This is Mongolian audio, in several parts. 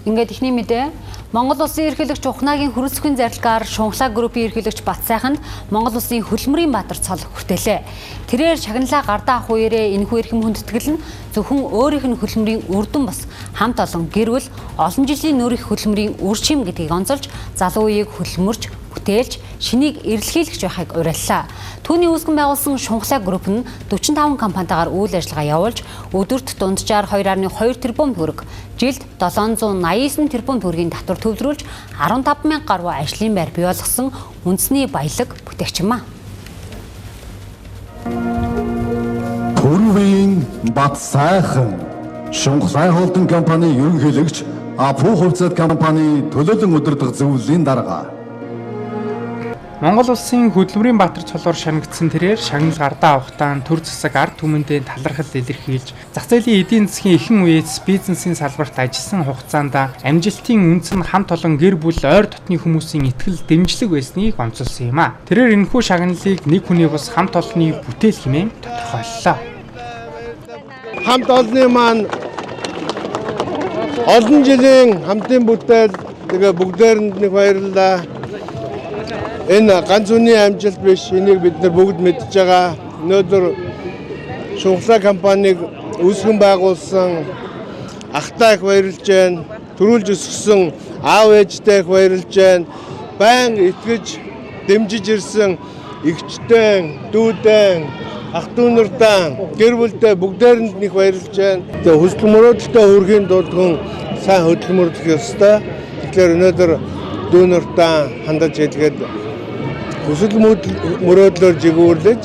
Ингээд ихний мэдээ Монгол Улсын ерөнхийлөгч Ухнагийн хөрөлцөхийн зарилгаар Шунхлаа группийн ерөнхийлөгч Батсайханд Монгол Улсын Хөдөлмөрийн Баатар цол хүртээлээ. Тэрээр шагналаа гардаа авах үеэрээ энэхүү эрхэм хүндэтгэл нь зөвхөн өөрийнх нь хөдөлмөрийн үр дүн бас хамт олон гэр бүл олон жилийн нүүрэх хөдөлмөрийн үр шим гэдгийг онцолж залуу үеийг хөдөлмөрч бүтээлж шинийг эрэлхийлэгч байхыг уриаллаа. Түүний үүсгэн байгуулсан Шунхлаа групп нь 45 компанитайгаар үйл ажиллагаа явуулж өдөрт дунджаар 2.2 тэрбум төгрөг, жилд 789 тэрбум төгрөгийн татвар төвлөрүүлж 15,000 гаруй ажлын байр бий болгосон үндэсний баялаг бүтээгчмаа. Төрөвийн Батсайхан Шунхлаа холдинг компани ерөнхийлөгч Апу хувьцат компани төлөөлөн удирдах зөвлөлийн дарга. Монгол Улсын Хөдөлмөрийн Баатар цолоор шанагдсан тэрээр шагнал гардаа авахтаа төр засаг ард түмэндээ талархал илэрхийлж зах зээлийн эдийн засгийн ихэнх үеэс бизнесийн салбарт ажилласан хугацаанд амжилтын үндэс нь хамт олон гэр бүл ойр дотны хүмүүсийн итгэл дэмжлэг байсныг онцолсон юм а. Тэрээр энэхүү шагналыг нэг хүний бус хамт олонний бүтээл хэмээн тодорхойллоо. Хамт олонны маань олон жилийн хамтын бүтээл тэгээ бүгдээрэнд нэг баярлалаа. Энэ ганц үний амжилт биш, энийг бид нар бүгд мэдж байгаа. Өнөөдөр Шунхлаа компаниг үүсгэн байгуулсан ахтаа их баярлж байна. Төрүүлж өсгсөн аав ээжтэй их баярлж байна. Баян итгэж дэмжиж ирсэн эгчтэй, дүүдээ, ах дүү нартай, гэр бүлтэй бүгдээрэнд их баярлж байна. Тэгээ хөдөлмөрөдөлтөй хүрхийн тулд хүн сайн хөдөлмөрлөх ёстой. Тэгэхээр өнөөдөр дүү нартай хандаж хэлгээд хүсэл мөрөөдлөөр жигүүрлэж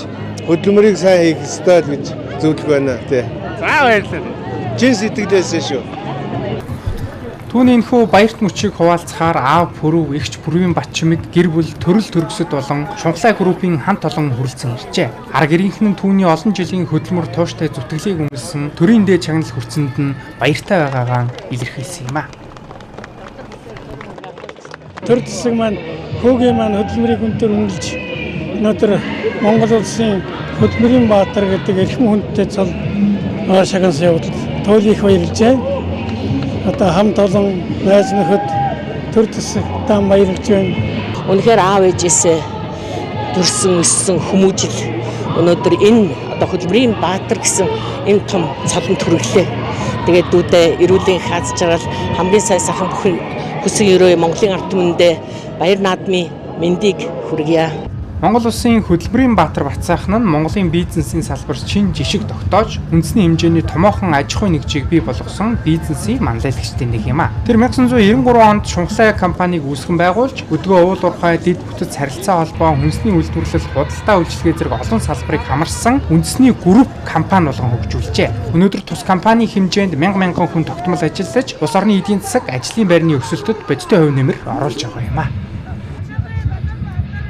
хөдөлмөрийг сайн хийх ёстой гэж зөвлөх байна тий. За баярлалаа. Чин сэтгэлээсээ шүү. Түүний энэхүү баярт мөчийг хуваалцахаар аав Пүрв, эгч Пүрвийн Батчмыг гэр бүл төрөл төрөсөд болон Шунхлаа группийн хамт олон хүрэлцэн иржээ. Арга иргэнх нь түүний олон жилийн хөдөлмөр тууштай зүтгэлийг үнэлсэн төрийн дээд чагнал хүртсэнд нь баяртай байгаагаа илэрхийлсэн юм а. Төр засаг маань хүүгийн маань хөдөлмөрийг өндөр үнэлж өнөөдөр Монгол Улсын Хөдөлмөрийн Баатар гэдэг эрхэм хүндтэй цол шагнасан явуулалт туйл их баярлж байна. Одоо хамт олон найз нөхөд төр засагтаа баярлж байна. Үнэхээр аав ээжээсээ төрсөн өссөн хүмүүжил өнөөдөр энэ одоо Хөдөлмөрийн Баатар гэсэн энэ том цолонд хүрэглээ. Тэгээд дүүдээ эрүүлийн хааз жаргал хамгийн сайн сайхан бүхэн хүсэн өрөө Монголын ард түмэндээ баяр наадмын мэндийг хүргье. Монгол Улсын Хөдөлмөрийн Баатар Батсайхан нь Монголын бизнесийн салбарт шин жишг тогтоож үндэсний хэмжээний томоохон аж ахуйн нэгжийг бий болгосон бизнесийн манлайлагчдын нэг юм а. Тэр 1993 онд Шунхлаа компаниг үүсгэн байгуулж өдгөө уул уурхай дэд бүтэц харилцаа холбоо хүнсний үйлдвэрлэл худалдаа үйлчилгээ зэрэг олон салбарыг хамарсан үндэсний групп компани болгон хөгжүүлжээ. Өнөөдөр тус компани хэмжээнд мянган хүн тогтмол ажиллаж улс орны эдийн засаг ажлын байрны өсөлтөд бодиттой хувь нэмэр оруулж байгаа юм а.